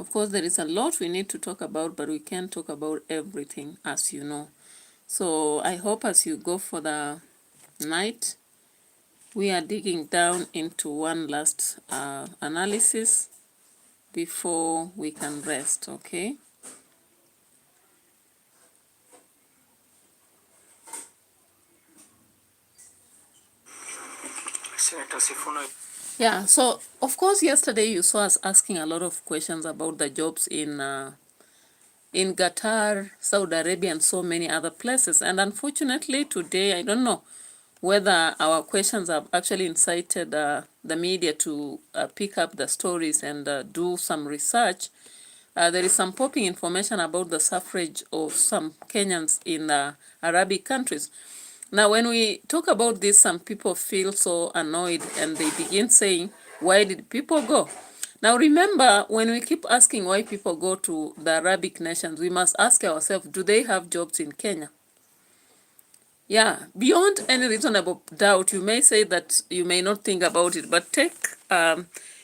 Of course, there is a lot we need to talk about, but we can't talk about everything, as you know. So I hope as you go for the night, we are digging down into one last analysis before we can rest, okay? Senator Sifuna. Yeah, so of course yesterday you saw us asking a lot of questions about the jobs in Qatar, Saudi Arabia, and so many other places. And unfortunately today, I don't know whether our questions have actually incited the media to pick up the stories and do some research. There is some popping information about the suffrage of some Kenyans in Arabic countries. Now, when we talk about this, some people feel so annoyed and they begin saying, why did people go? Now, remember, when we keep asking why people go to the Arabic nations, we must ask ourselves, do they have jobs in Kenya? Yeah, beyond any reasonable doubt, you may say that you may not think about it, but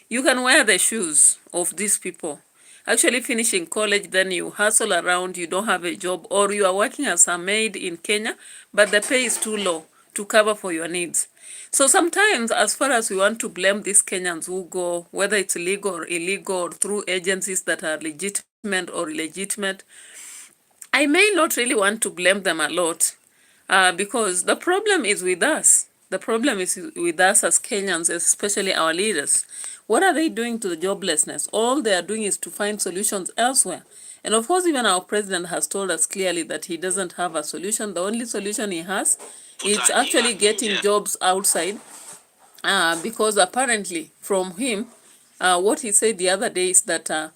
you can wear the shoes of these people. Actually finishing college, then you hustle around, you don't have a job, or you are working as a maid in Kenya, but the pay is too low to cover for your needs. So sometimes, as far as we want to blame these Kenyans who go, whether it's legal or illegal, or through agencies that are legitimate or illegitimate, I may not really want to blame them a lot because the problem is with us. The problem is with us as Kenyans, especially our leaders. What are they doing to the joblessness? All they are doing is to find solutions elsewhere. And of course, even our president has told us clearly that he doesn't have a solution. The only solution he has is actually getting jobs outside because apparently from him, what he said the other day is that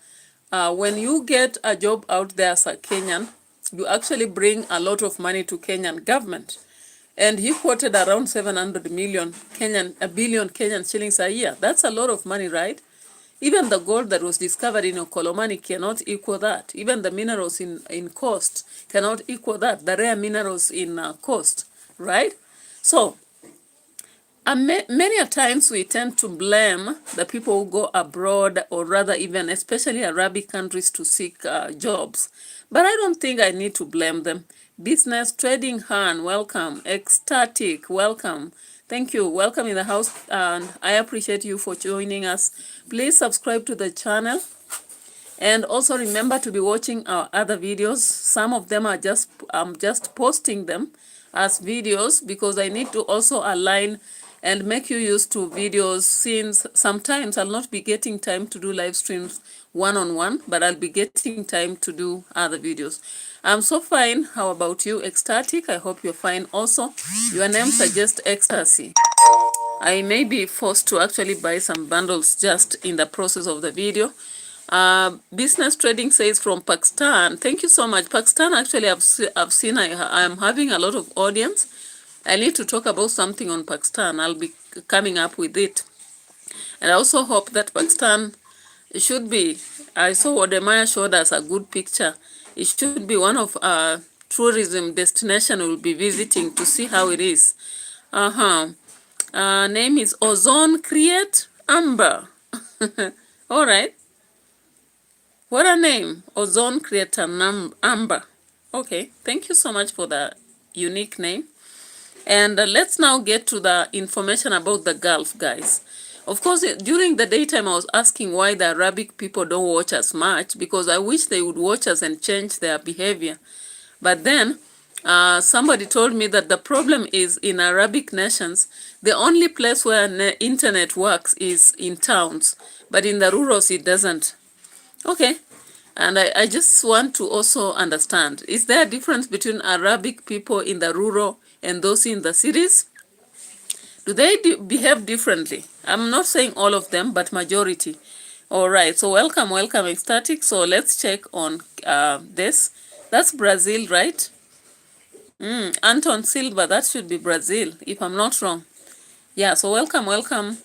when you get a job out there as a Kenyan, you actually bring a lot of money to Kenyan government. And he quoted around 700 million a billion Kenyan shillings a year. That's a lot of money, right? Even the gold that was discovered in Okolomani cannot equal that. Even the minerals in Coast cannot equal that. The rare minerals in Coast, right? So, many a times we tend to blame the people who go abroad, or rather even especially Arabic countries, to seek jobs. But I don't think I need to blame them. Business Trading Han, welcome. Ecstatic, welcome. Thank you. Welcome in the house, and I appreciate you for joining us. Please subscribe to the channel. And also remember to be watching our other videos. Some of them are I'm just posting them as videos because I need to also align and make you used to videos, since sometimes I'll not be getting time to do live streams one-on-one, but I'll be getting time to do other videos. I'm so fine. How about you? Ecstatic. I hope you're fine also. Your name suggests ecstasy. I may be forced to actually buy some bundles just in the process of the video. Business Trading says from Pakistan. Thank you so much. Pakistan, actually, I've seen I'm having a lot of audience. I need to talk about something on Pakistan. I'll be coming up with it. And I also hope that Pakistan should be, I saw what Demaya showed us a good picture. It should be one of tourism destination we'll be visiting to see how it is. Name is Ozone Create Amber. All right. What a name. Ozone Creator Amber. Okay. Thank you so much for the unique name. And let's now get to the information about the Gulf, guys. Of course, during the daytime, I was asking why the Arabic people don't watch us much, because I wish they would watch us and change their behavior. But then somebody told me that the problem is in Arabic nations, the only place where internet works is in towns, but in the rurals it doesn't. Okay. And I just want to also understand, is there a difference between Arabic people in the rural and those in the cities? Do they behave differently? I'm not saying all of them, but majority. All right, so welcome, Ecstatic. So let's check on this. That's Brazil, right? Anton Silva, that should be Brazil, if I'm not wrong. Yeah, so welcome.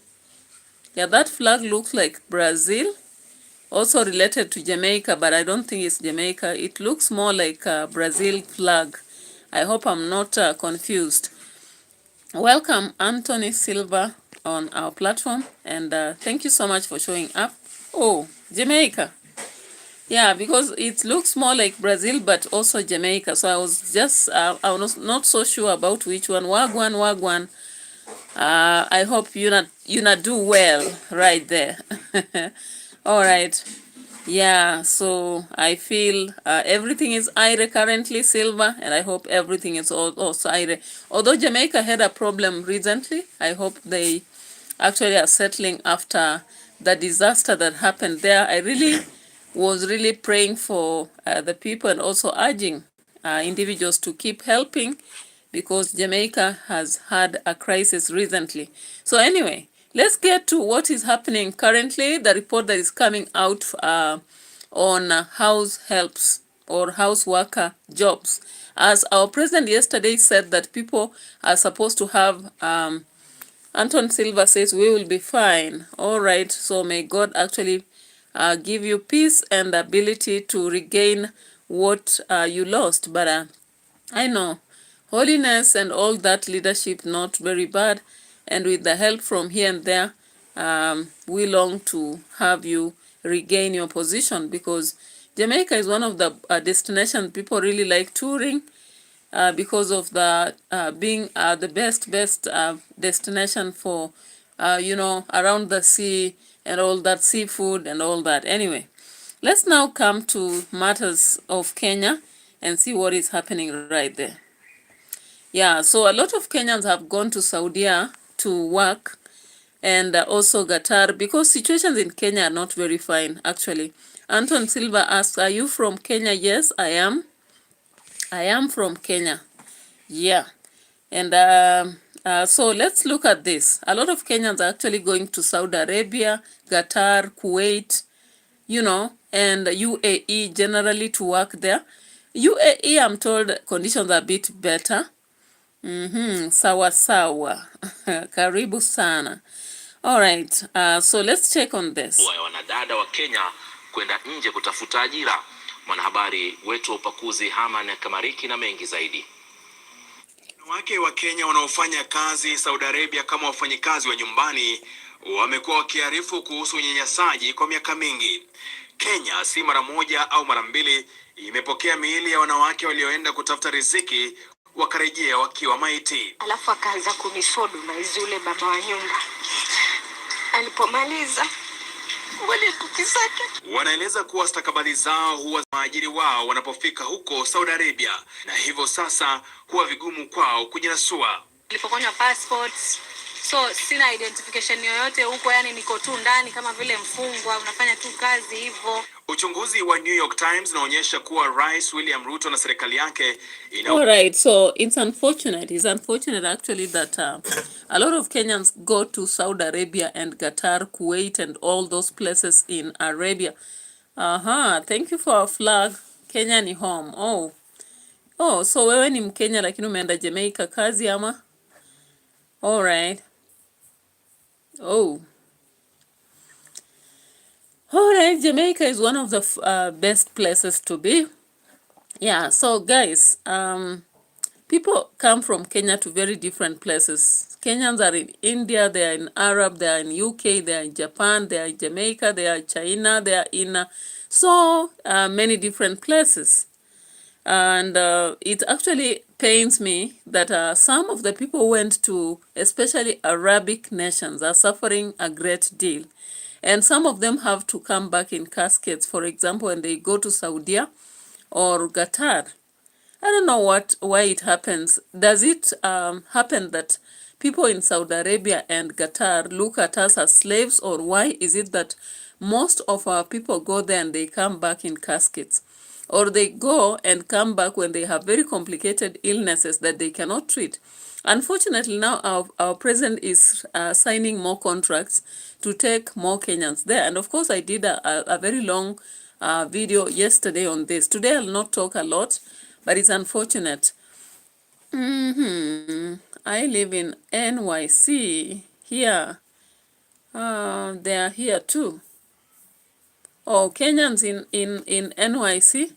Yeah, that flag looks like Brazil. Also related to Jamaica, but I don't think it's Jamaica. It looks more like a Brazil flag. I hope I'm not confused. Welcome, Anthony Silva, on our platform, and thank you so much for showing up. Oh, Jamaica. Yeah, because it looks more like Brazil, but also Jamaica. So I was just, I was not so sure about which one. Wagwan, Wagwan. I hope you not do well right there. All right. Yeah, so I feel everything is Ire currently, Silver, and I hope everything is also Ire. Although Jamaica had a problem recently, I hope they actually are settling after the disaster that happened there. I really was really praying for the people and also urging individuals to keep helping because Jamaica has had a crisis recently. So anyway, let's get to what is happening currently, the report that is coming out on house helps or house worker jobs. As our president yesterday said that people are supposed to have, Anton Silva says, we will be fine. All right, so may God actually give you peace and ability to regain what you lost. But I know holiness and all that leadership not very bad, and with the help from here and there, we long to have you regain your position because Jamaica is one of the destinations people really like touring because of the being the best destination for around the sea and all that seafood and all that. Anyway, let's now come to matters of Kenya and see what is happening right there. Yeah, so a lot of Kenyans have gone to Saudi to work and also Qatar because situations in Kenya are not very fine actually. Anton Silva asks, are you from Kenya? Yes, I am. I am from Kenya. Yeah. And so let's look at this. A lot of Kenyans are actually going to Saudi Arabia, Qatar, Kuwait, and UAE generally to work there. UAE, I'm told conditions are a bit better. Sawa sawa. Karibu sana. All right. So let's check on this. Wanadada wa Kenya kwenda nje kutafuta ajira. Mwanahabari wetu wa upakuzi Haman Kamariki na mengi zaidi. Wanawake wa Kenya wanaofanya kazi Saudi Arabia kama wafanyikazi wa nyumbani wamekuwa wakiarifu kuhusu unyanyasaji kwa miaka mingi. Kenya si mara moja au mara mbili imepokea miili ya wanawake walioenda kutafuta riziki wakarejea wakiwa maiti. Alafu akaanza kunisodo na yule baba wa nyumba. Alipomaliza wanaeleza kuwa stakabadhi zao huwa maajiri wao wanapofika huko Saudi Arabia, na hivyo sasa huwa vigumu kwao kujinasua. Nilipokonywa passports, so sina identification yoyote huko, yani niko tu ndani kama vile mfungwa, unafanya tu kazi hivyo. Uchunguzi wa New York Times unaonyesha kuwa Rais William Ruto na serikali yake All right, so it's unfortunate actually that a lot of Kenyans go to Saudi Arabia and Qatar, Kuwait and all those places in Arabia. Thank you for our flag. Kenya ni home. Oh, so wewe ni Mkenya lakini umeenda Jamaica kazi ama? All right. All right, Jamaica is one of the best places to be. Yeah, so guys, people come from Kenya to very different places. Kenyans are in India, they are in Arab, they are in UK, they are in Japan, they are in Jamaica, they are in China, they are in so many different places. And it actually pains me that some of the people went to, especially Arabic nations, are suffering a great deal. And some of them have to come back in caskets. For example, when they go to Saudi or Qatar. I don't know why it happens. Does it happen that people in Saudi Arabia and Qatar look at us as slaves, or why is it that most of our people go there and they come back in caskets? Or they go and come back when they have very complicated illnesses that they cannot treat. Unfortunately, now our president is signing more contracts to take more Kenyans there. And of course, I did a very long video yesterday on this. Today, I'll not talk a lot, but it's unfortunate. I live in NYC here. They are here too. Oh, Kenyans in NYC?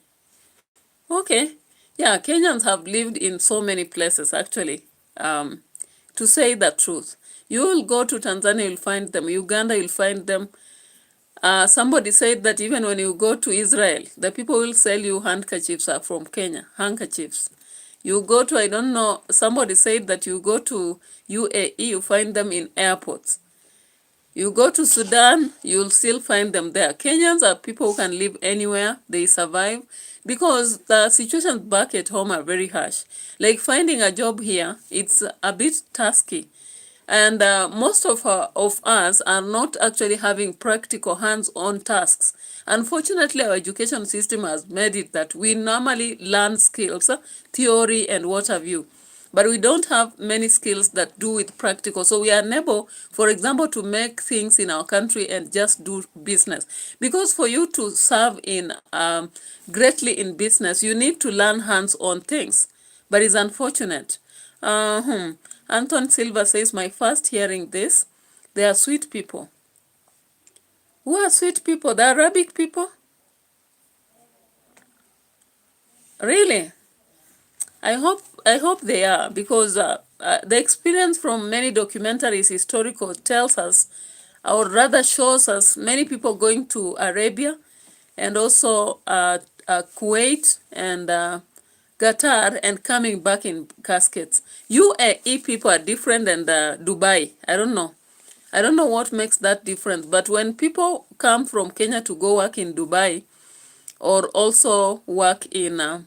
Okay. Yeah, Kenyans have lived in so many places, actually. To say the truth. You will go to Tanzania, you'll find them. Uganda, you'll find them. Somebody said that even when you go to Israel, the people will sell you handkerchiefs are from Kenya, handkerchiefs. You go to, I don't know, somebody said that you go to UAE, you find them in airports. You go to Sudan, you'll still find them there. Kenyans are people who can live anywhere, they survive, because the situations back at home are very harsh. Like finding a job here, it's a bit tasky. And most of us are not actually having practical hands-on tasks. Unfortunately, our education system has made it that we normally learn skills, theory and what have you. But we don't have many skills that do with practical. So we are unable, for example, to make things in our country and just do business. Because for you to serve in greatly in business, you need to learn hands-on things. But it's unfortunate. Anton Silva says, my first hearing this, they are sweet people. Who are sweet people? The Arabic people? Really? I hope they are, because the experience from many documentaries, historical, tells us, or rather shows us, many people going to Arabia and also Kuwait and Qatar and coming back in caskets. UAE people are different than the Dubai. I don't know. I don't know what makes that difference. But when people come from Kenya to go work in Dubai, or also work in, in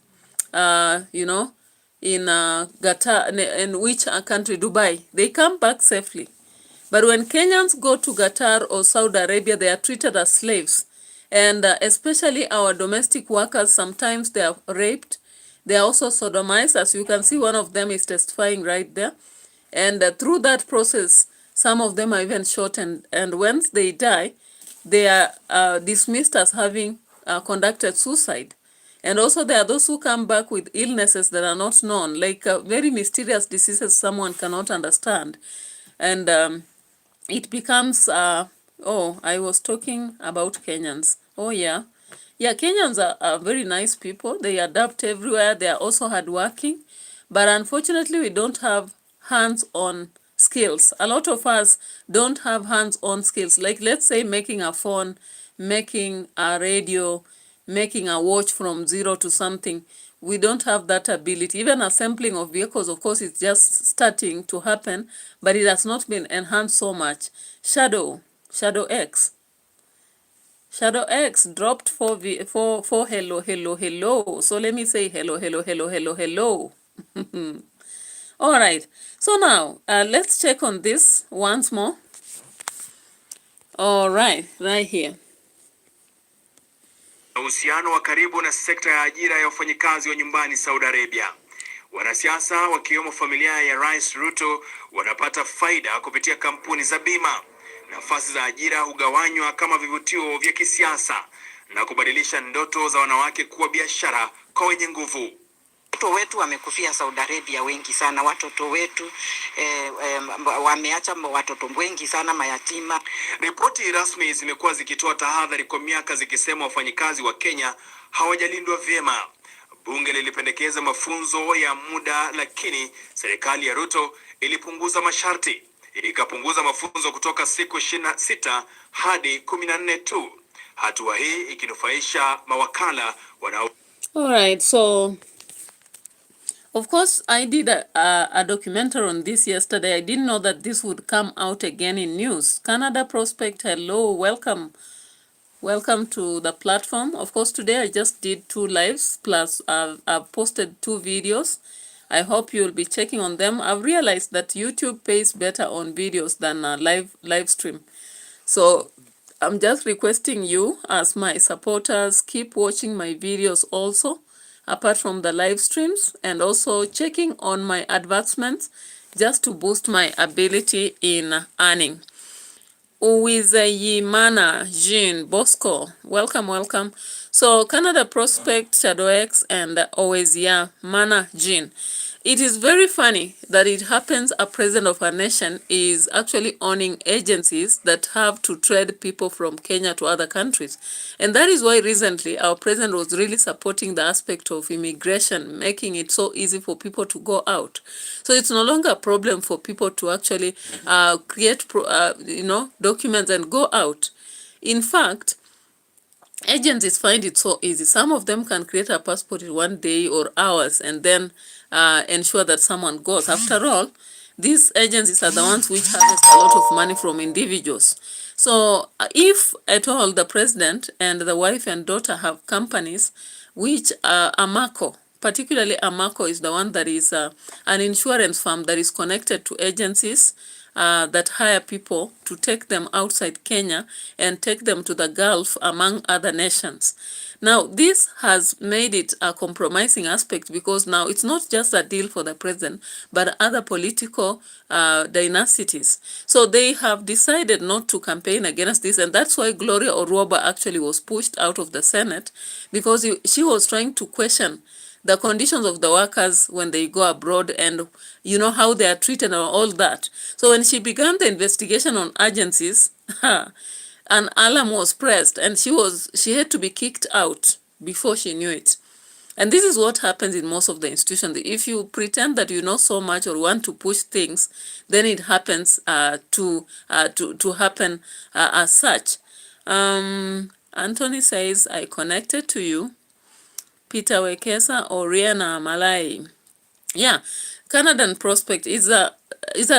Qatar, in which country, Dubai, they come back safely. But when Kenyans go to Qatar or Saudi Arabia, they are treated as slaves. And especially our domestic workers, sometimes they are raped. They are also sodomized. As you can see, one of them is testifying right there. And through that process, some of them are even shot. And once they die, they are dismissed as having conducted suicide. And also there are those who come back with illnesses that are not known, like very mysterious diseases someone cannot understand. And it becomes, oh, I was talking about Kenyans. Oh, yeah. Yeah, Kenyans are very nice people. They adapt everywhere. They are also hardworking. But unfortunately, we don't have hands-on skills. A lot of us don't have hands-on skills. Like, let's say, making a phone, making a radio, making a watch from zero to something. We don't have that ability. Even assembling of vehicles, of course, it's just starting to happen, but it has not been enhanced so much. Shadow X dropped for hello. So let me say hello. All right. So now let's check on this once more. All right here. Uhusiano wa karibu na sekta ya ajira ya wafanyikazi wa nyumbani Saudi Arabia. Wanasiasa wakiwemo familia ya Rais Ruto wanapata faida kupitia kampuni za bima. Nafasi za ajira hugawanywa kama vivutio vya kisiasa na kubadilisha ndoto za wanawake kuwa biashara kwa wenye nguvu. Watoto wetu wamekufia Saudi Arabia wengi sana. Watoto wetu wameacha watoto wengi sana mayatima. Ripoti rasmi zimekuwa zikitoa tahadhari kwa miaka zikisema wafanyikazi wa Kenya hawajalindwa vyema. Bunge lilipendekeza mafunzo ya muda, lakini serikali ya Ruto ilipunguza masharti. Ikapunguza mafunzo kutoka siku 26 hadi 14 tu. Hatua hii ikinufaisha mawakala wanao. All right, so of course, I did a documentary on this yesterday. I didn't know that this would come out again in news. Canada Prospect, hello, welcome. Welcome to the platform. Of course, today I just did 2 lives, plus I've posted 2 videos. I hope you'll be checking on them. I've realized that YouTube pays better on videos than a live stream. So I'm just requesting you as my supporters, keep watching my videos also, apart from the live streams, and also checking on my advertisements just to boost my ability in earning. Uwizeyimana Jean Bosco, welcome. So Canada Prospect, Shadow X, and Uwizeyimana Jean. It is very funny that it happens a president of a nation is actually owning agencies that have to trade people from Kenya to other countries. And that is why recently our president was really supporting the aspect of immigration, making it so easy for people to go out. So it's no longer a problem for people to actually create documents and go out. In fact, agencies find it so easy. Some of them can create a passport in 1 day or hours and then ensure that someone goes. After all, these agencies are the ones which harvest a lot of money from individuals. So if at all the president and the wife and daughter have companies which Amaco, particularly Amaco is the one that is an insurance firm that is connected to agencies that hire people to take them outside Kenya and take them to the Gulf, among other nations. Now, this has made it a compromising aspect because now it's not just a deal for the president, but other political dynastities. So they have decided not to campaign against this, and that's why Gloria Orwoba actually was pushed out of the Senate, because she was trying to question the conditions of the workers when they go abroad and how they are treated and all that. So when she began the investigation on agencies, an alarm was pressed and she had to be kicked out before she knew it. And this is what happens in most of the institutions. If you pretend that you know so much or want to push things, then it happens to happen as such. Anthony says, I connected to you. Peter Wekesa, Oriana Malai. Yeah, Canadian prospect is a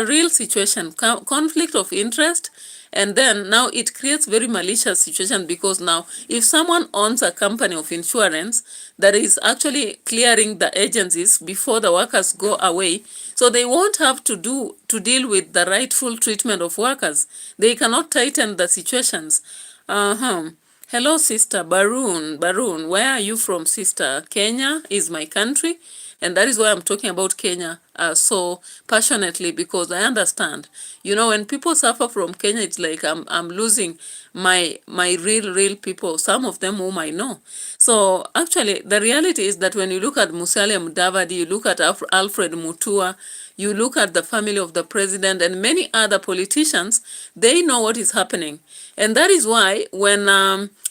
real situation, conflict of interest, and then now it creates very malicious situation because now if someone owns a company of insurance that is actually clearing the agencies before the workers go away, so they won't have to deal with the rightful treatment of workers. They cannot tighten the situations. Hello, Sister Baroon. Baroon, where are you from, Sister? Kenya is my country, and that is why I'm talking about Kenya so passionately, because I understand. When people suffer from Kenya, it's like I'm losing my real people, some of them whom I know. So actually, the reality is that when you look at Musalia Mudavadi, you look at Alfred Mutua, you look at the family of the president and many other politicians, they know what is happening. And that is why when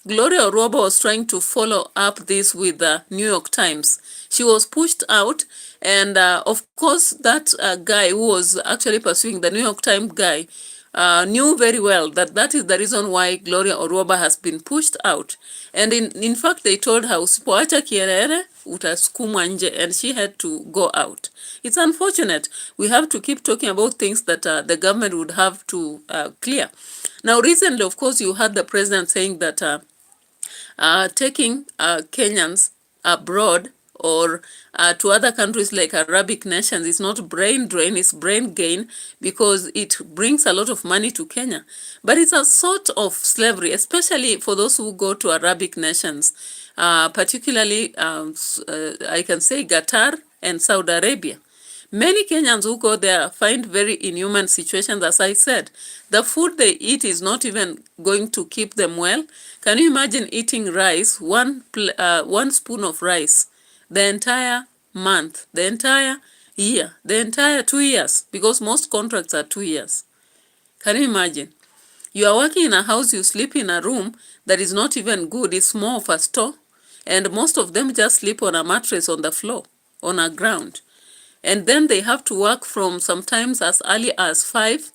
Gloria Orwoba was trying to follow up this with the New York Times, she was pushed out. And of course, that guy who was actually pursuing the New York Times guy knew very well that that is the reason why Gloria Orwoba has been pushed out. And in fact, they told her, usipoacha Kierere, utasukumwa nje, and she had to go out. It's unfortunate. We have to keep talking about things that the government would have to clear. Now, recently, of course, you heard the president saying that taking Kenyans abroad or to other countries like Arabic nations is not brain drain, it's brain gain, because it brings a lot of money to Kenya. But it's a sort of slavery, especially for those who go to Arabic nations, particularly I can say Qatar and Saudi Arabia. Many Kenyans who go there find very inhuman situations. As I said, the food they eat is not even going to keep them well. Can you imagine eating rice, one spoon of rice, the entire month, the entire year, the entire 2 years, because most contracts are 2 years. Can you imagine? You are working in a house, you sleep in a room that is not even good, it's more of a store, and most of them just sleep on a mattress on the floor, on a ground. And then they have to work from sometimes as early as 5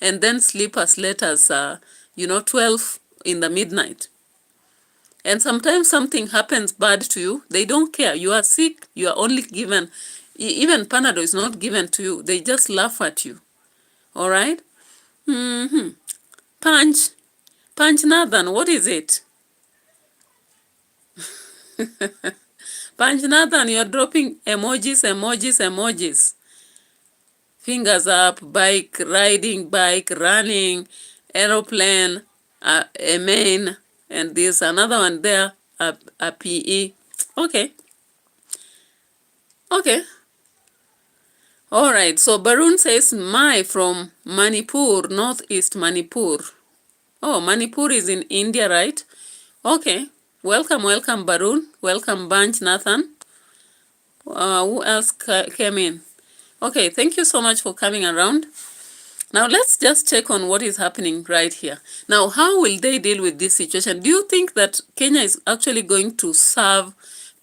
and then sleep as late as, 12 in the midnight. And sometimes something happens bad to you, they don't care. You are sick, you are only given, even Panadol is not given to you. They just laugh at you. All right? Punch Nathan, what is it? Punch Nathan, you're dropping emojis. Fingers up, bike, riding, bike, running, aeroplane, amen, and there's another one there, a PE. Okay. All right, so Barun says, Mai from Manipur, northeast Manipur. Oh, Manipur is in India, right? Okay. Welcome, Barun. Welcome, Bunch Nathan. Who else came in? Okay, thank you so much for coming around. Now, let's just check on what is happening right here. Now, how will they deal with this situation? Do you think that Kenya is actually going to serve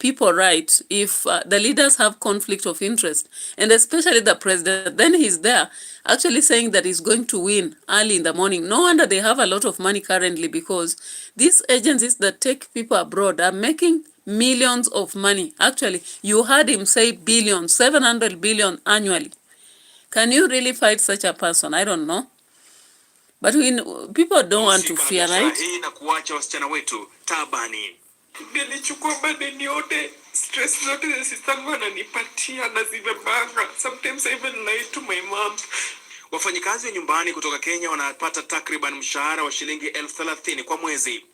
people right if the leaders have conflict of interest, and especially the president. Then he's there actually saying that he's going to win early in the morning. No wonder they have a lot of money currently, because these agencies that take people abroad are making millions of money. Actually, you heard him say billions, 700 billion annually. Can you really fight such a person? I don't know. But people don't want to fear, right? Hii na kuacha wasichana wetu tabani. Nilichukua madeni yote, stress zote sistangu ananipatia na zimebanga. Sometimes I even lie to my mom. Wafanyikazi wa nyumbani kutoka Kenya wanapata takriban mshahara wa shilingi 30,000 kwa mwezi.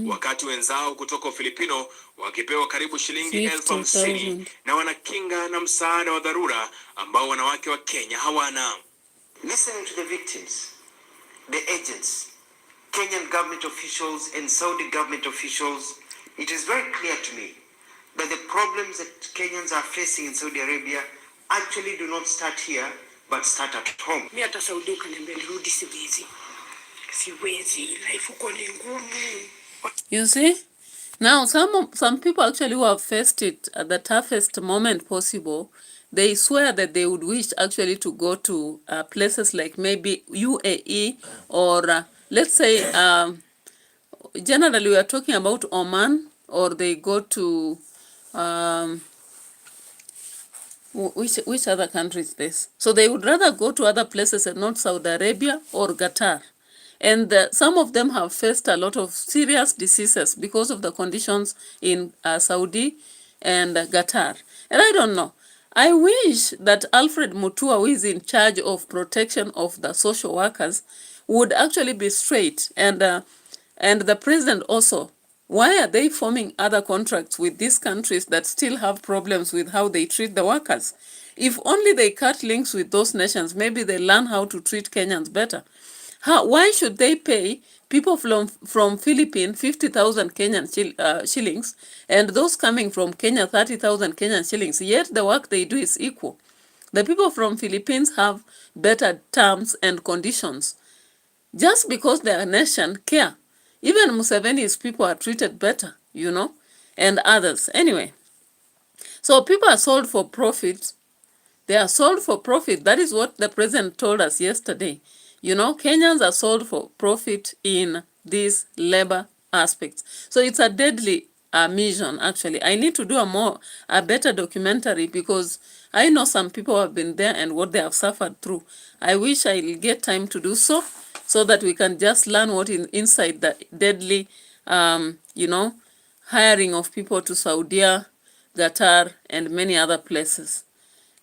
Wakati wenzao kutoka Ufilipino wakipewa karibu shilingi 50,000 na wanakinga na msaada wa dharura ambao wanawake wa Kenya hawana. Listening to the victims, the agents, Kenyan government officials and Saudi government officials, it is very clear to me that the problems that Kenyans are facing in Saudi Arabia actually do not start here, but start at home. Mimi hata Saudi ukaniambia nirudi siwezi. Siwezi, life uko ni ngumu. You see? Now, some people actually who have faced it at the toughest moment possible, they swear that they would wish actually to go to places like maybe UAE or let's say, generally we are talking about Oman, or they go to, which other country is this? So they would rather go to other places and not Saudi Arabia or Qatar. And some of them have faced a lot of serious diseases because of the conditions in Saudi and Qatar. And I don't know. I wish that Alfred Mutua, who is in charge of protection of the social workers, would actually be straight. And the president also. Why are they forming other contracts with these countries that still have problems with how they treat the workers? If only they cut links with those nations, maybe they learn how to treat Kenyans better. Why should they pay people from Philippines 50,000 Kenyan shillings, and those coming from Kenya 30,000 Kenyan shillings, yet the work they do is equal? The people from Philippines have better terms and conditions just because their nation care. Even Museveni's people are treated better, you know, and others. Anyway, so people are sold for profit. They are sold for profit. That is what the president told us yesterday. You know, Kenyans are sold for profit in these labor aspects. So it's a deadly mission, actually. I need to do a better documentary, because I know some people have been there and what they have suffered through. I wish I'll get time to do so that we can just learn what is inside the deadly, you know, hiring of people to Saudi, Qatar, and many other places.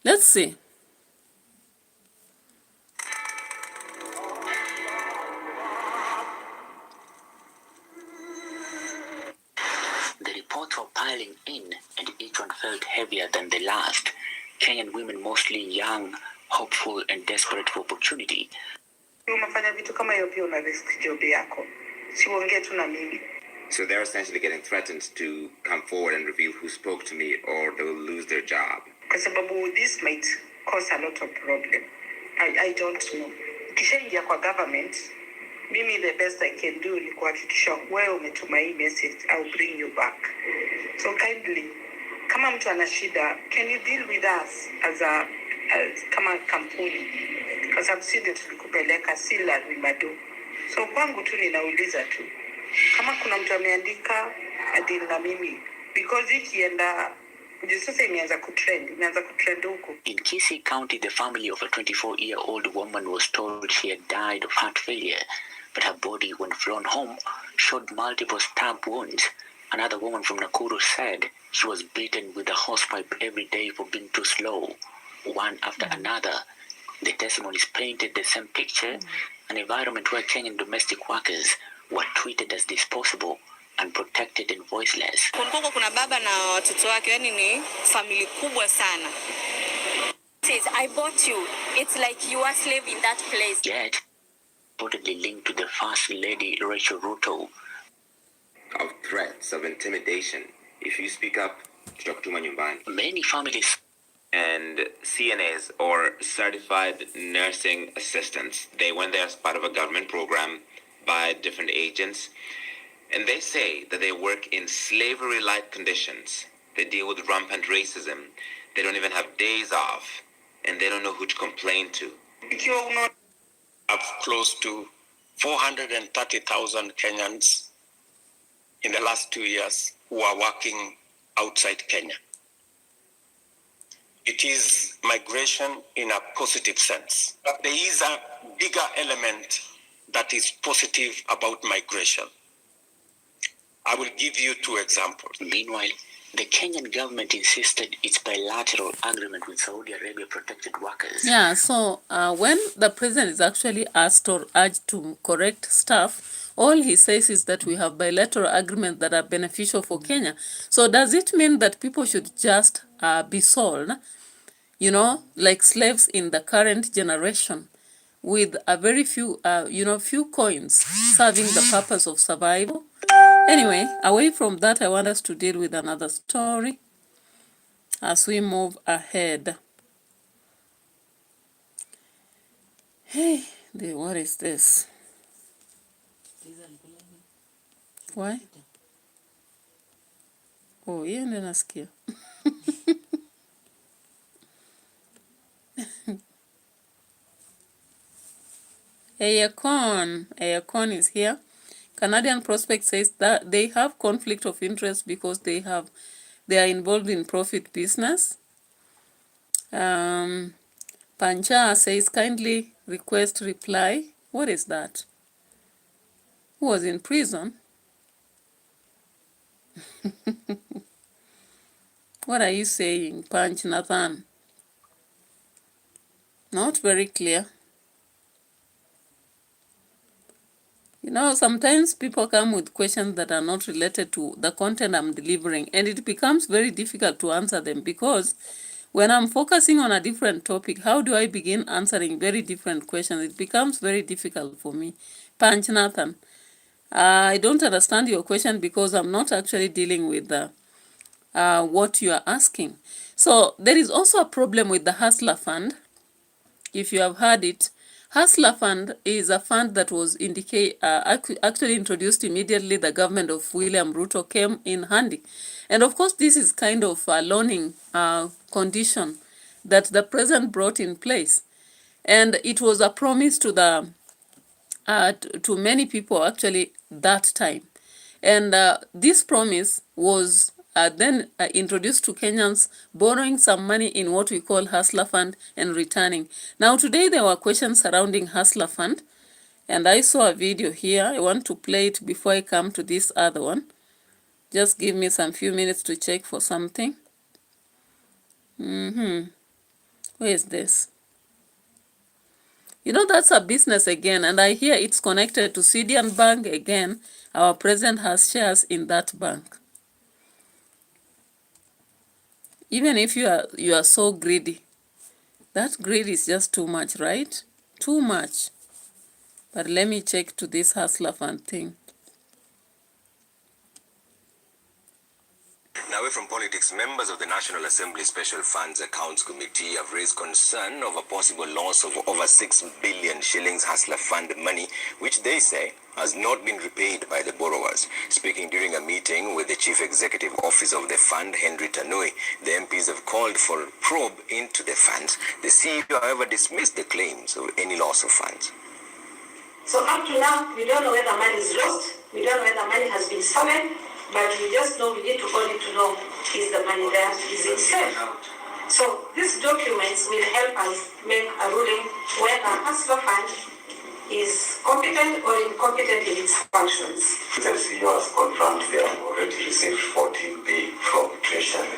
Let's see. The reports were piling in, and each one felt heavier than the last. Kenyan women, mostly young, hopeful, and desperate for opportunity. Unafanya vitu kama hiyo pia una risk job yako. Siongee tu na mimi. So they're essentially getting threatened to come forward and reveal who spoke to me, or they will lose their job. Kwa sababu this might cause a lot of problem. I don't know. Ukishaingia kwa government, mimi the best I can do ni kuhakikisha wewe umetuma hii message, I'll bring you back. So kindly, kama mtu ana shida, can you deal with us as kama kampuni? Because I've seen it kupeleka sila rimado. So kwangu tu ninauliza tu, kama kuna mtu ameandika adili na mimi, because ikienda sasa imeanza kutrend huko. In Kisii County, the family of a 24-year-old woman was told she had died of heart failure, but her body, when flown home, showed multiple stab wounds. Another woman from Nakuru said she was beaten with a hosepipe every day for being too slow. One after another, the testimonies painted the same picture, an environment where Kenyan domestic workers were treated as disposable, unprotected and voiceless. Kulikuwa kuna baba na watoto wake, yani ni family kubwa sana. Says, I bought you. It's like you are slave in that place. Yet, reportedly linked to the First Lady Rachel Ruto. Of threats, of intimidation. If you speak up, tutakutuma nyumbani. Many families and CNAs, or certified nursing assistants, they went there as part of a government program by different agents, and they say that they work in slavery-like conditions, They deal with rampant racism. They don't even have days off, and they don't know who to complain to. Have close to 430,000 Kenyans in the last 2 years who are working outside Kenya. It is migration in a positive sense. There is a bigger element that is positive about migration. I will give you 2 examples. Meanwhile, the Kenyan government insisted its bilateral agreement with Saudi Arabia protected workers. Yeah, so when the president is actually asked or urged to correct stuff, all he says is that we have bilateral agreements that are beneficial for Kenya. So does it mean that people should just be sold, you know, like slaves in the current generation, with a very few, few coins serving the purpose of survival? Anyway, away from that, I want us to deal with another story as we move ahead. Hey, what is this? Why? Oh, yeah, ndio nasikia. Ayakon is here. Canadian Prospect says that they have conflict of interest because they are involved in profit business. Pancha says kindly request reply. What is that? Who was in prison? What are you saying, Panch Nathan? Not very clear. You know, sometimes people come with questions that are not related to the content I'm delivering, and it becomes very difficult to answer them because when I'm focusing on a different topic, how do I begin answering very different questions? It becomes very difficult for me. Panch Nathan, I don't understand your question because I'm not actually dealing with what you are asking. So there is also a problem with the Hustler Fund. If you have heard it, Hustler Fund is a fund that was actually introduced immediately the government of William Ruto came in handy. And of course, this is kind of a loaning condition that the president brought in place. And it was a promise to the to many people actually that time. And this promise was then introduced to Kenyans, borrowing some money in what we call Hustler Fund and returning. Now today there were questions surrounding Hustler Fund, and I saw a video here. I want to play it before I come to this other one. Just give me some few minutes to check for something. Where is this? You know, that's a business again, and I hear it's connected to Syrian Bank again. Our president has shares in that bank. Even if you are so greedy, that greed is just too much, right? Too much. But let me check to this Hustler Fund thing. Now, away from politics, members of the National Assembly Special Funds Accounts Committee have raised concern over possible loss of over 6 billion shillings Hustler Fund money, which they say has not been repaid by the borrowers. Speaking during a meeting with the Chief Executive Office of the fund, Henry Tanui, the MPs have called for a probe into the funds. The CEO, however, dismissed the claims of any loss of funds. So up to now, we don't know whether money is lost. We don't know whether money has been stolen. But we just know we need to audit to know, is the money there, is it safe? So these documents will help us make a ruling whether Hustler Fund is competent or incompetent in its functions. The CEO has confirmed they have already received 14 billion from Treasury,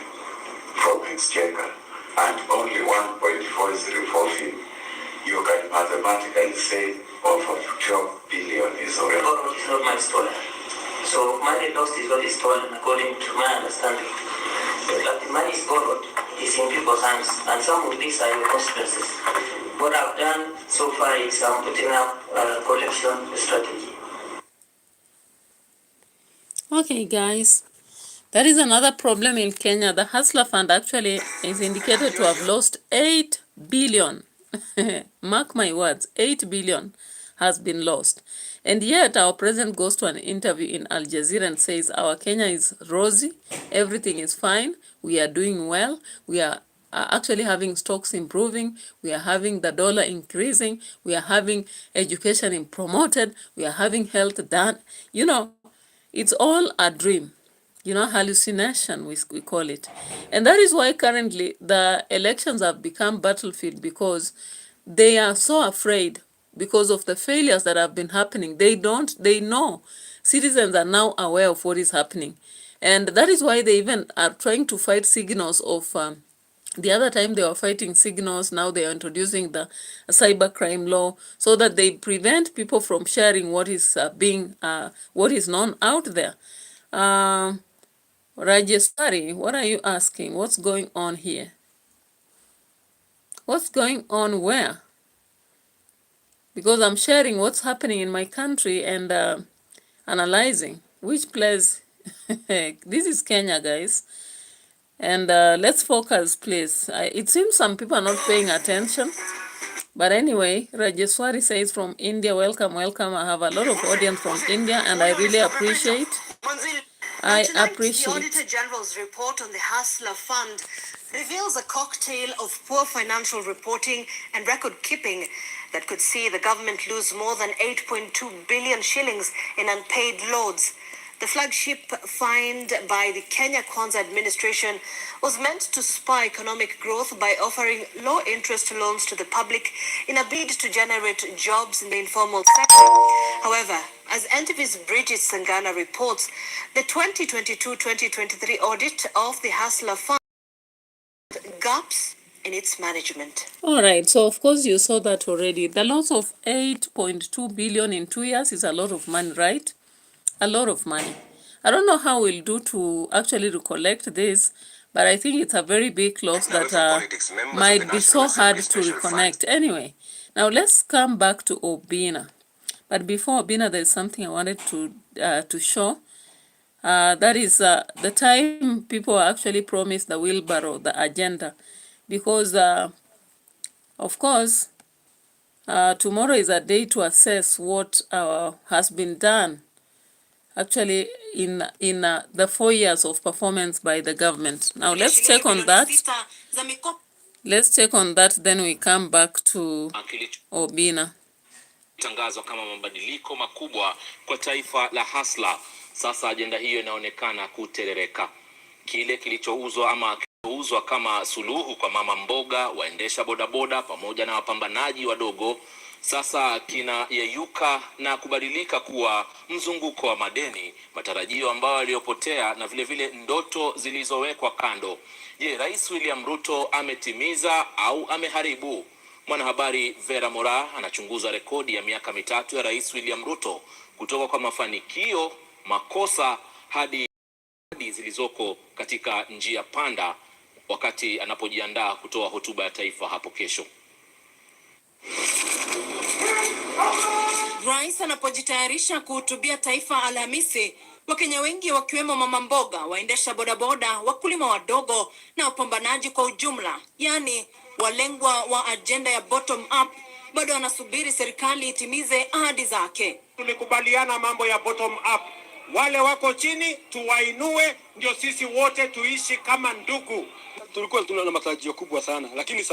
from Exchequer, and only 1.4 is revolving. You can mathematically say over 12 billion is already. Borrowed is not my story. So money lost is what is stolen according to my understanding. But the money is borrowed, is in people's hands, and some of these are your consequences. What I've done so far is I'm putting up a collection strategy. Okay, guys. That is another problem in Kenya. The Hustler Fund actually is indicated to have lost 8 billion. Mark my words, 8 billion has been lost. And yet our president goes to an interview in Al Jazeera and says our Kenya is rosy, everything is fine, we are doing well, we are actually having stocks improving, we are having the dollar increasing, we are having education promoted, we are having health done. You know, it's all a dream. You know, hallucination, we call it. And that is why currently the elections have become battlefield, because they are so afraid because of the failures that have been happening. They know. Citizens are now aware of what is happening. And that is why they even are trying to fight signals of, the other time they were fighting signals, now they are introducing the cybercrime law so that they prevent people from sharing what is what is known out there. Rajeswari, what are you asking? What's going on here? What's going on where? Because I'm sharing what's happening in my country and analyzing which place. This is Kenya, guys. And let's focus, please. It seems some people are not paying attention. But anyway, Rajeswari says from India, welcome, welcome. I have a lot of audience from India and I really appreciate. The Auditor General's report on the Hustler Fund reveals a cocktail of poor financial reporting and record keeping that could see the government lose more than 8.2 billion shillings in unpaid loads. The flagship find by the Kenya Kwanza administration was meant to spur economic growth by offering low-interest loans to the public in a bid to generate jobs in the informal sector. However, as NTV's Bridget Sangana reports, the 2022-2023 audit of the Hustler Fund gaps in its management. All right, so of course you saw that already. The loss of 8.2 billion in 2 years is a lot of money, right? A lot of money. I don't know how we'll do to actually recollect this, but I think it's a very big loss that might be so hard to reconnect. Anyway, now let's come back to Obina. But before Obina, there's something I wanted to show. That is the time people actually promised the wheelbarrow, the agenda, because of course tomorrow is a day to assess what has been done actually in the 4 years of performance by the government. Now let's check on that. Let's check on that, then we come back to Obina. Tangazo kama mabadiliko makubwa kwa taifa la Hustler. Sasa ajenda hiyo inaonekana kuterereka. Kile kilichouzwa kama suluhu kwa mama mboga, waendesha bodaboda pamoja na wapambanaji wadogo, sasa kinayeyuka na kubadilika kuwa mzunguko wa madeni, matarajio ambayo yaliyopotea na vile vile ndoto zilizowekwa kando. Je, Rais William Ruto ametimiza au ameharibu? Mwanahabari Vera Mora anachunguza rekodi ya miaka mitatu ya Rais William Ruto kutoka kwa mafanikio, makosa hadi zilizoko katika njia panda wakati anapojiandaa kutoa hotuba ya taifa hapo kesho. Rais anapojitayarisha kuhutubia taifa Alhamisi, Wakenya wengi wakiwemo mama mboga, waendesha bodaboda, wakulima wadogo na wapambanaji kwa ujumla, yani walengwa wa agenda ya bottom up, bado wanasubiri serikali itimize ahadi zake. Tulikubaliana mambo ya bottom up. Wale wako chini tuwainue, ndio sisi wote tuishi kama ndugu. Tulikuwa tuna matarajio kubwa sana, lakini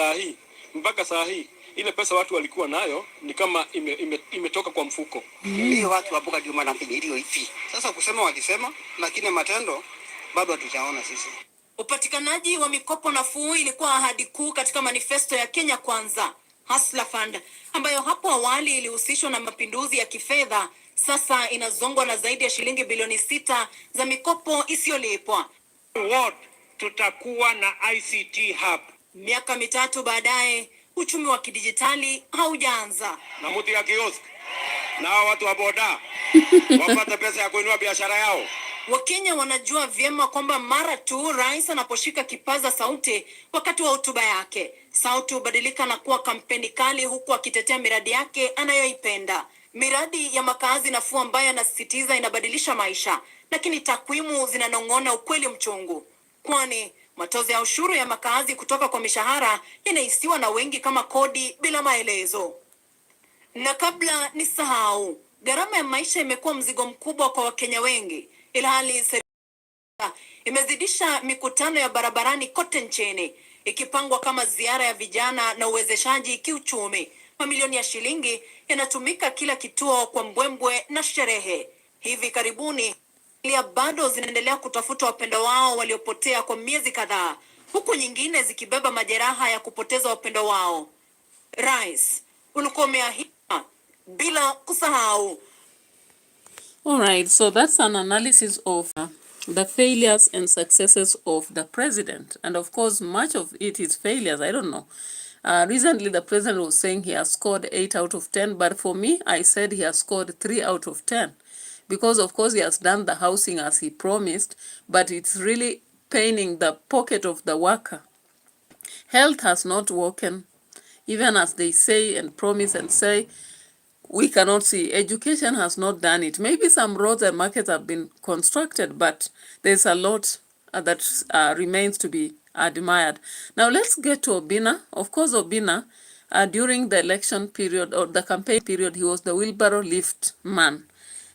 mpaka saa hii ile pesa watu walikuwa nayo ni kama imetoka kwa mfuko. Ndio watu wapoka Juma na ndio hivi. Sasa kusema walisema, lakini matendo bado hatujaona sisi. Upatikanaji wa mikopo nafuu ilikuwa ahadi kuu katika manifesto ya Kenya Kwanza, Hustler Fund, ambayo hapo awali ilihusishwa na mapinduzi ya kifedha. Sasa inazongwa na zaidi ya shilingi bilioni 6 za mikopo isiyolipwa. Tutakuwa na ICT hub. Miaka mitatu baadaye, uchumi wa kidijitali haujaanza. Na mtu ya kiosk na watu wa boda wapata pesa ya kuinua biashara yao. Wakenya wanajua vyema kwamba mara tu rais anaposhika kipaza sauti wakati wa hotuba yake, sauti hubadilika na kuwa kampeni kali, huku akitetea miradi yake anayoipenda. Miradi ya makazi nafuu ambayo anasisitiza inabadilisha maisha, lakini takwimu zinanong'ona ukweli mchungu. Kwani matozo ya ushuru ya makazi kutoka kwa mishahara yanahisiwa na wengi kama kodi bila maelezo. Na kabla nisahau, gharama ya maisha imekuwa mzigo mkubwa kwa Wakenya wengi, ilhali serikali imezidisha mikutano ya barabarani kote nchini, ikipangwa kama ziara ya vijana na uwezeshaji kiuchumi. Mamilioni ya shilingi yanatumika kila kituo kwa mbwembwe na sherehe. Hivi karibuni familia bado zinaendelea kutafuta wapendwa wao waliopotea kwa miezi kadhaa, huku nyingine zikibeba majeraha ya kupoteza wapendwa wao. Rais, ulikuwa umeahidi bila kusahau. All right, so that's an analysis of the failures and successes of the president. And of course, much of it is failures. I don't know. Recently, the president was saying he has scored 8 out of 10. But for me, I said he has scored 3 out of 10. Because, of course, he has done the housing as he promised. But it's really paining the pocket of the worker. Health has not worked, even as they say and promise and say. We cannot see. Education has not done it. Maybe some roads and markets have been constructed, but there's a lot that remains to be admired. Now let's get to Obina. Of course, Obina, during the election period or the campaign period, he was the wheelbarrow lift man.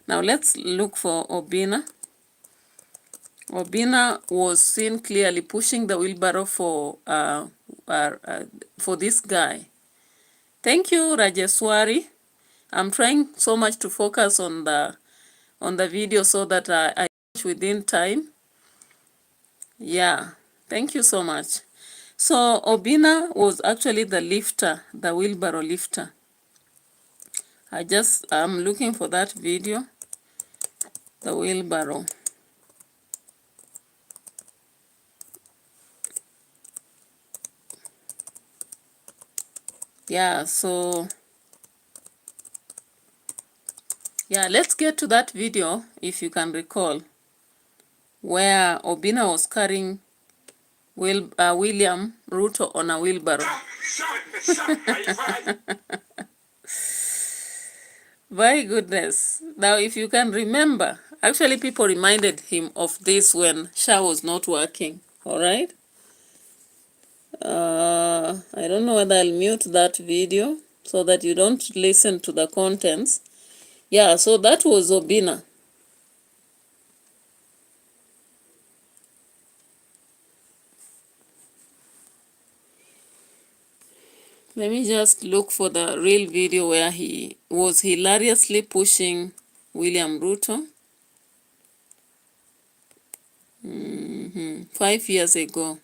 Now let's look for Obina. Obina was seen clearly pushing the wheelbarrow for this guy. Thank you, Rajeswari. I'm trying so much to focus on the video so that I finish within time. Yeah, thank you so much. So Obina was actually the lifter, the wheelbarrow lifter. I'm looking for that video, the wheelbarrow. Yeah, so yeah, let's get to that video, if you can recall, where Obina was carrying William Ruto on a wheelbarrow. My goodness. Now, if you can remember, actually people reminded him of this when Shah was not working, all right? I don't know whether I'll mute that video so that you don't listen to the contents. Yeah, so that was Obina. Let me just look for the real video where he was hilariously pushing William Ruto. 5 years ago.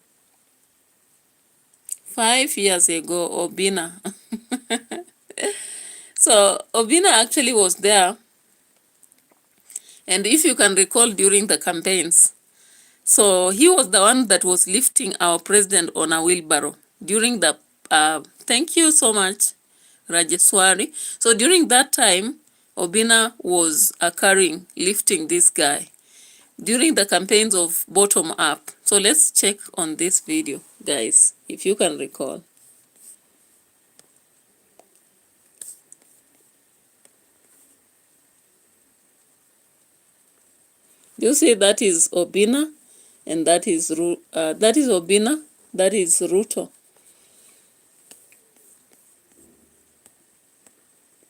5 years ago, Obina. So Obina actually was there. And if you can recall during the campaigns, so he was the one that was lifting our president on a wheelbarrow during the, thank you so much, Rajeswari. So during that time, Obina was lifting this guy during the campaigns of bottom up. So let's check on this video, guys, if you can recall. You see, that is Obina, and that is Obina, that is Ruto.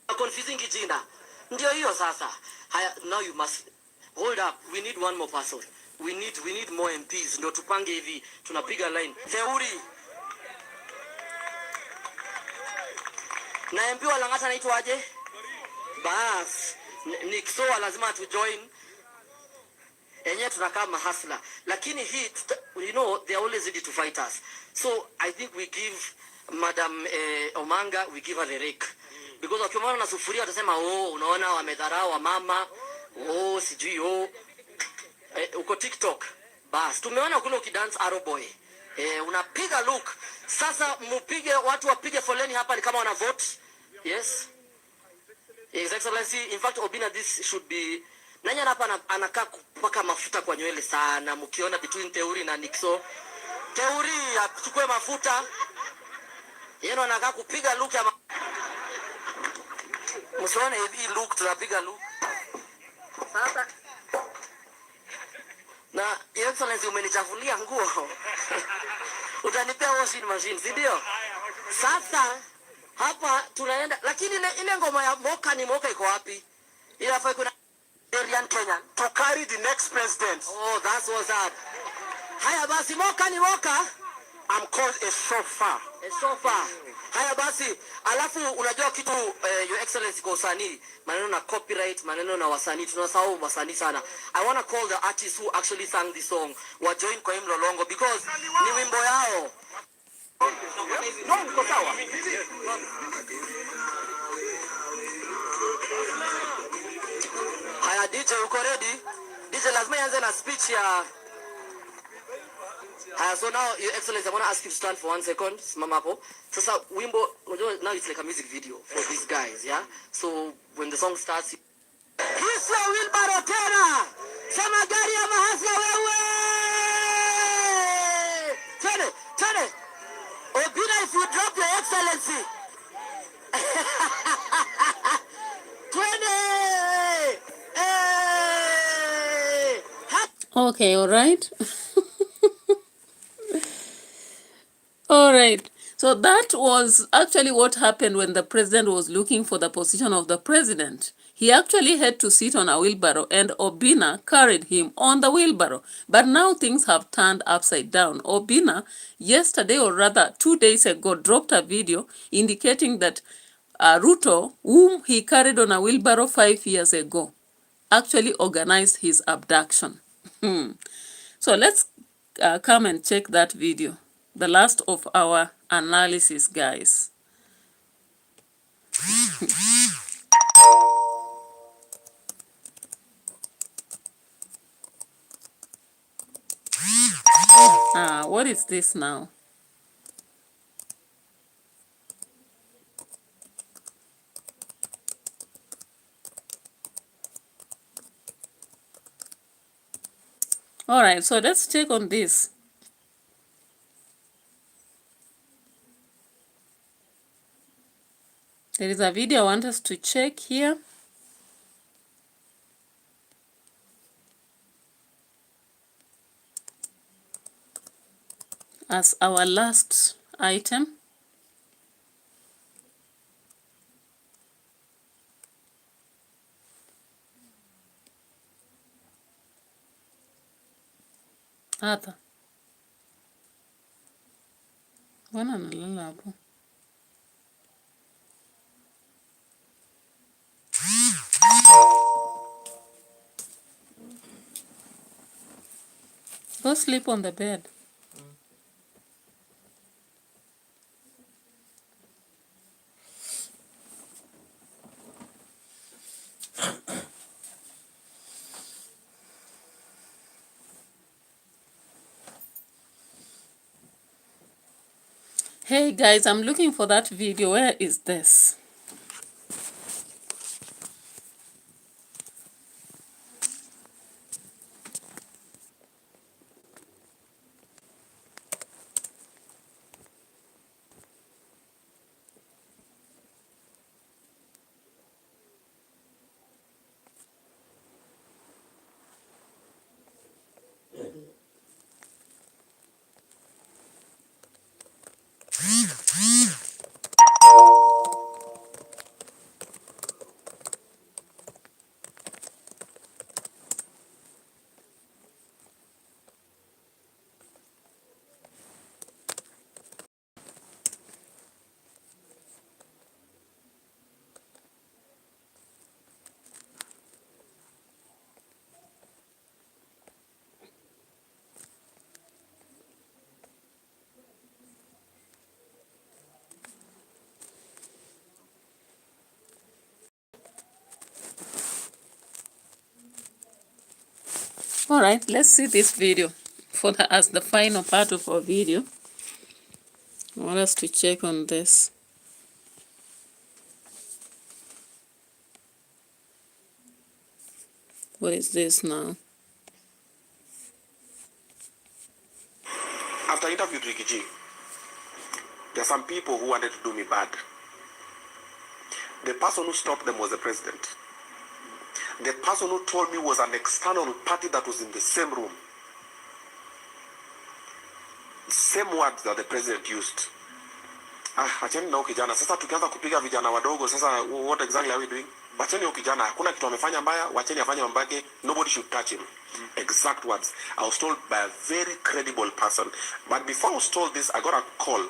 Confusing kijina. Ndio hiyo sasa. Now you must hold up. We need one more person. We need more MPs. Ndio tupange hivi. Tunapiga line. Theuri. Na MP wa Lang'ata anaitwa aje? Bas. Niksoa lazima tu join. Enye tunakaa mahasla. Lakini hii, you know, they are always ready to fight us. So I think we give Madam Omanga, we give her the rake. Because wakiona na sufuria watasema, oh, unaona wamedharau wa mama, oh, sijui, oh. Uko TikTok. Bas, tumeona kule ukidance Arrow Boy. Unapiga look. Sasa mupige, watu wapige foleni hapa ni kama wana vote. Yes. His Excellency, in fact, Obina, this should be... Nanya hapa anakaa kupaka mafuta kwa nywele sana. Mkiona between Theuri na Nixo. Theuri achukue mafuta. Yeye anakaa kupiga look ya msione hivi look, tunapiga look. Sasa na Excellency, umenichafulia nguo. Utanipea washing machine, si ndio? Sasa Hapa tunaenda, lakini ile ngoma ya Moka ni Moka iko wapi? Inafaa kuna Nigerian Kenyan to carry the next president. Oh, that's what's that. Haya basi, Moka ni Moka. I'm called a chauffeur. A chauffeur. Haya basi, alafu unajua kitu Your Excellency kwa usanii, maneno na copyright, maneno na wasanii, tunasahau wasanii sana. I want to call the artists who actually sang this song wa join kwa hii mlolongo because ni wimbo yao. No, mko sawa. Haya DJ, uko ready? DJ lazima ianze na speech ya. So now, Your Excellency, I want to ask you to stand for 1 second. Simama hapo. Sasa wimbo, now it's like a music video for these guys, yeah? So when the song starts, Hisla Wheelbarrow tena! Sema gari ya mahasla wewe! Tene! Obina, if you drop Your Excellency! Okay, all right. All right. So that was actually what happened when the president was looking for the position of the president. He actually had to sit on a wheelbarrow and Obina carried him on the wheelbarrow. But now things have turned upside down. Obina, yesterday or rather 2 days ago, dropped a video indicating that Ruto, whom he carried on a wheelbarrow 5 years ago, actually organized his abduction. So let's come and check that video. The last of our analysis, guys. What is this now? All right, so let's check on this. There is a video I want us to check here. As our last item. Hata. Wana analala hapo. Go sleep on the bed. Hey guys, I'm looking for that video. Where is this? All right, let's see this video as the final part of our video. I want us to check on this. What is this now? After I interviewed Ricky G, there are some people who wanted to do me bad. The person who stopped them was the president. The person who told me was an external party that was in the same room. Same words that the president used. acheni na kijana. Sasa tukianza kupiga vijana wadogo, sasa what exactly are we doing? Wacheni kijana, hakuna kitu amefanya mbaya, wacheni afanye mambo yake. Nobody should touch him. Exact words. I was told by a very credible person. But before I was told this, I got a call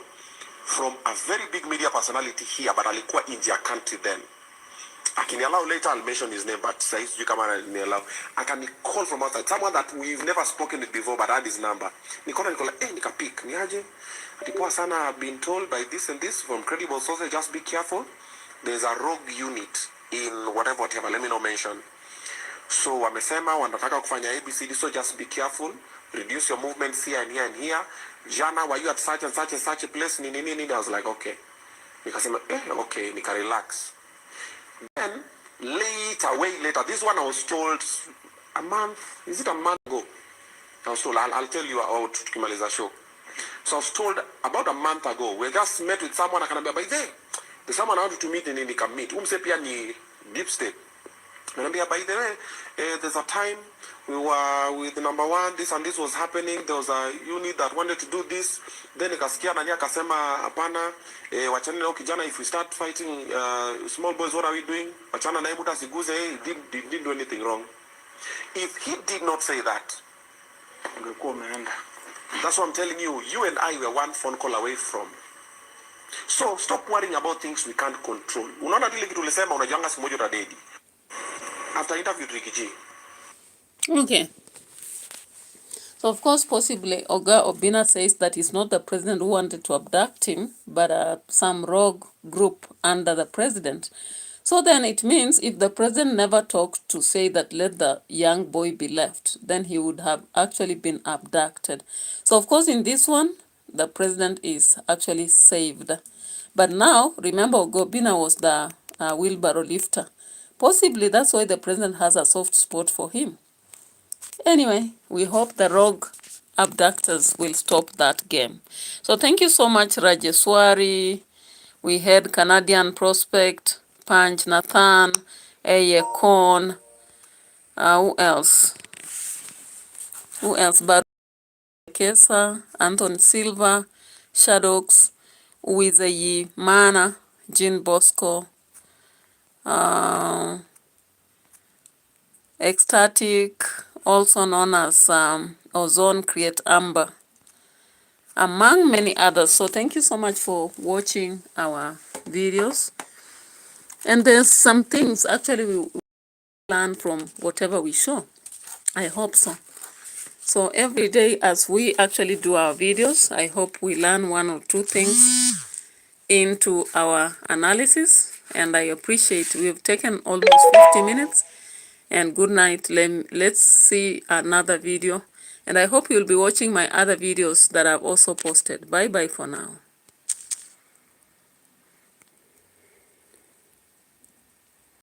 from a very big media personality here, but alikuwa in their country then. Akiniallow later, I'll mention his name, but says you come and allow. I can call from outside, someone that we've never spoken with before, but I had his number. Nikola, nikapik, niaje. Atipoa sana, I've been told by this and this from credible sources, just be careful. There's a rogue unit in whatever, let me not mention. So wamesema wanataka kufanya ABCD, so just be careful. Reduce your movements here and here and here. Jana, were you at such and such and such a place? I was like, okay. Nikasema, okay, nika relax. Then later, way later, this one I was told a month, is it a month ago? I was told, I'll tell you about Tukimaliza show. So I was told about a month ago, we just met with someone, akanambia, by there's someone I wanted to meet and nika meet. Umse pia ni deep state. Akanambia, by the way, there's a time we were with the number one, this and this was happening. There was a unit that wanted to do this. Then nikasikia nani akasema hapana, wachana na kijana, if we start fighting small boys, what are we doing? Wachana na mtu asiguze, he didn't do anything wrong. If he did not say that, that's what I'm telling you. You and I were one phone call away from. So stop worrying about things we can't control. Unaona kile kitu ulisema unajanga siku moja utadedi. After interview Ricky G. Okay. So of course, possibly Oga Obina says that it's not the president who wanted to abduct him, but some rogue group under the president. So then it means if the president never talked to say that let the young boy be left, then he would have actually been abducted. So of course in this one, the president is actually saved. But now, remember Obina was the wheelbarrow lifter. Possibly that's why the president has a soft spot for him. Anyway, we hope the rogue abductors will stop that game. So thank you so much, Rajeswari. We had Canadian Prospect, Panj Nathan, Ayekon. Who else? Baru Kesa, Anton Silva, Shadows, Uizeyi Mana, Jean Bosco, Ecstatic, also known as Ozone Create Amber, among many others. So thank you so much for watching our videos. And there's some things actually we learn from whatever we show. I hope so. So every day as we actually do our videos, I hope we learn one or two things into our analysis. And I appreciate we've taken almost 50 minutes. And good night. Let's see another video. And I hope you'll be watching my other videos that I've also posted. Bye bye for now.